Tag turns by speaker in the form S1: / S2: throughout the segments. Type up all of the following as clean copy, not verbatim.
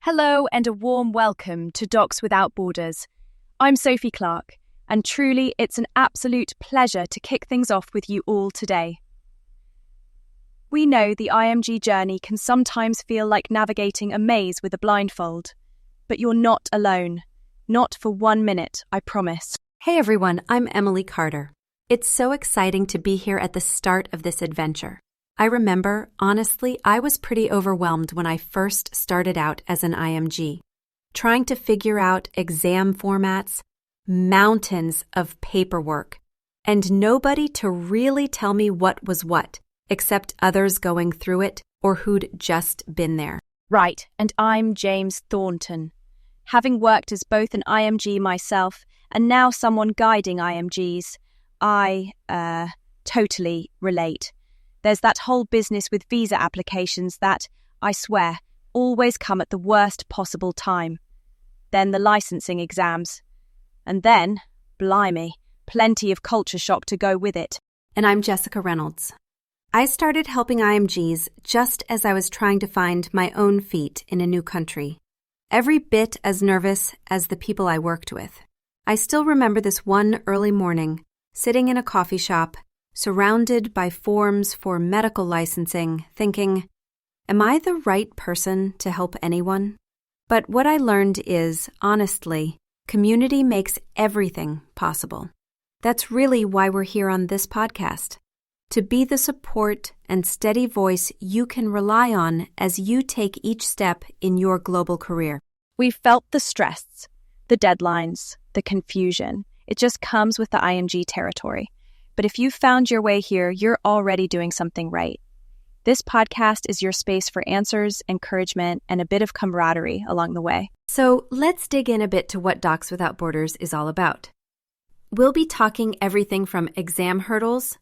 S1: Hello and a warm welcome to Docs Without Borders. I'm Sophie Clark, and truly it's an absolute pleasure to kick things off with you all today. We know the IMG journey can sometimes feel like navigating a maze with a blindfold, but you're not alone. Not for 1 minute, I promise.
S2: Hey everyone, I'm Emily Carter. It's so exciting to be here at the start of this adventure. I remember, honestly, I was pretty overwhelmed when I first started out as an IMG, trying to figure out exam formats, mountains of paperwork, and nobody to really tell me what was what, except others going through it or who'd just been there.
S1: Right, and I'm James Thornton. Having worked as both an IMG myself and now someone guiding IMGs, I totally relate. There's that whole business with visa applications that, I swear, always come at the worst possible time. Then the licensing exams. And then, blimey, plenty of culture shock to go with it.
S2: And I'm Jessica Reynolds. I started helping IMGs just as I was trying to find my own feet in a new country. Every bit as nervous as the people I worked with. I still remember this one early morning, sitting in a coffee shop, surrounded by forms for medical licensing, thinking, am I the right person to help anyone? But what I learned is, honestly, community makes everything possible. That's really why we're here on this podcast, to be the support and steady voice you can rely on as you take each step in your global career.
S1: We've felt the stress, the deadlines, the confusion. It just comes with the IMG territory. But if you've found your way here, you're already doing something right. This podcast is your space for answers, encouragement, and a bit of camaraderie along the way.
S2: So let's dig in a bit to what Docs Without Borders is all about. We'll be talking everything from exam hurdles,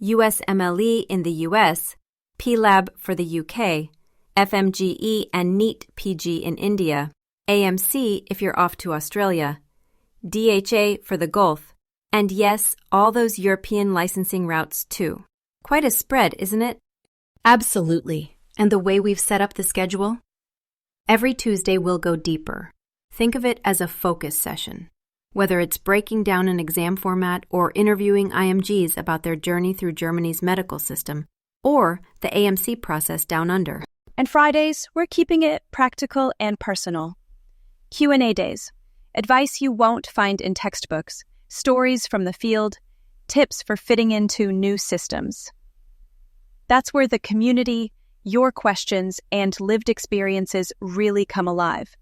S2: USMLE in the US, PLAB for the UK, FMGE and NEET PG in India, AMC if you're off to Australia, DHA for the Gulf, and yes, all those European licensing routes too. Quite a spread, isn't it?
S3: Absolutely. And the way we've set up the schedule?
S2: Every Tuesday we'll go deeper. Think of it as a focus session. Whether it's breaking down an exam format or interviewing IMGs about their journey through Germany's medical system, or the AMC process down under.
S1: And Fridays, we're keeping it practical and personal. Q&A days. Advice you won't find in textbooks. Stories from the field, tips for fitting into new systems. That's where the community, your questions, and lived experiences really come alive.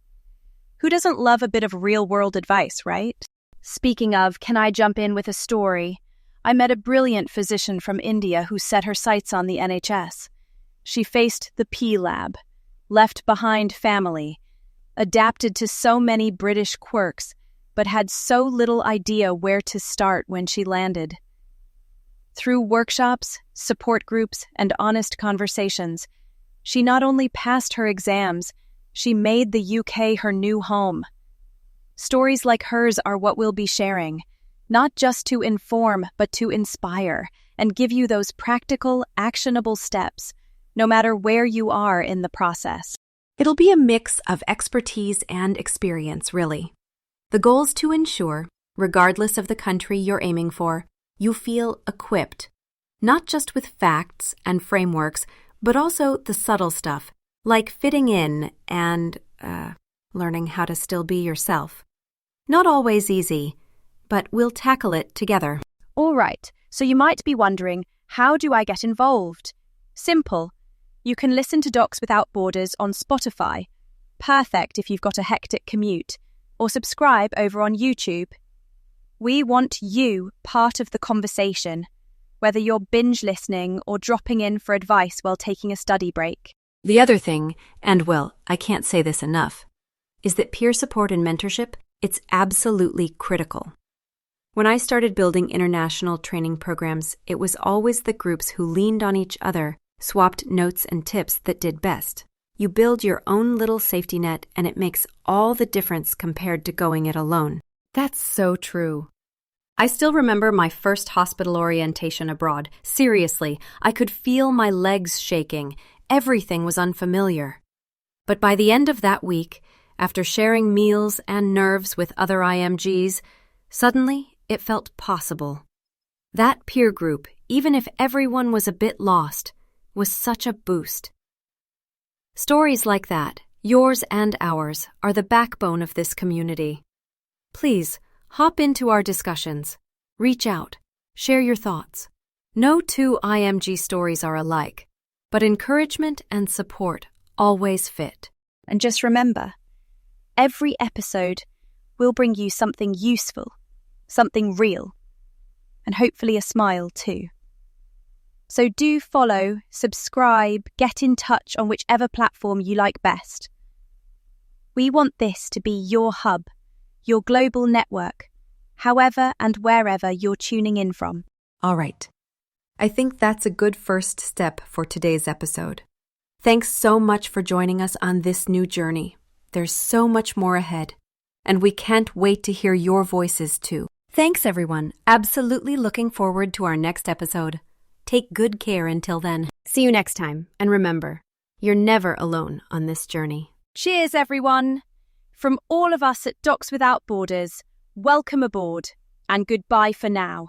S1: Who doesn't love a bit of real-world advice, right? Speaking of, can I jump in with a story? I met a brilliant physician from India who set her sights on the NHS. She faced the PLAB, left behind family, adapted to so many British quirks, but had so little idea where to start when she landed. Through workshops, support groups, and honest conversations, she not only passed her exams, she made the UK her new home. Stories like hers are what we'll be sharing, not just to inform, but to inspire, and give you those practical, actionable steps, no matter where you are in the process.
S2: It'll be a mix of expertise and experience, really. The goal is to ensure, regardless of the country you're aiming for, you feel equipped, not just with facts and frameworks, but also the subtle stuff, like fitting in and learning how to still be yourself. Not always easy, but we'll tackle it together.
S1: All right, so you might be wondering, how do I get involved? Simple. You can listen to Docs Without Borders on Spotify. Perfect if you've got a hectic commute. Or subscribe over on YouTube. We want you part of the conversation, whether you're binge listening or dropping in for advice while taking a study break.
S2: The other thing, and well, I can't say this enough, is that peer support and mentorship, it's absolutely critical. When I started building international training programs, it was always the groups who leaned on each other, swapped notes and tips that did best. You build your own little safety net, and it makes all the difference compared to going it alone.
S3: That's so true. I still remember my first hospital orientation abroad. Seriously, I could feel my legs shaking. Everything was unfamiliar. But by the end of that week, after sharing meals and nerves with other IMGs, suddenly it felt possible. That peer group, even if everyone was a bit lost, was such a boost. Stories like that, yours and ours, are the backbone of this community. Please, hop into our discussions. Reach out. Share your thoughts. No two IMG stories are alike, but encouragement and support always fit.
S1: And just remember, every episode will bring you something useful, something real, and hopefully a smile too. So do follow, subscribe, get in touch on whichever platform you like best. We want this to be your hub, your global network, however and wherever you're tuning in from.
S3: All right. I think that's a good first step for today's episode. Thanks so much for joining us on this new journey. There's so much more ahead, and we can't wait to hear your voices too. Thanks, everyone. Absolutely looking forward to our next episode. Take good care until then. See you next time, and remember, you're never alone on this journey.
S1: Cheers, everyone! From all of us at Docs Without Borders, welcome aboard, and goodbye for now.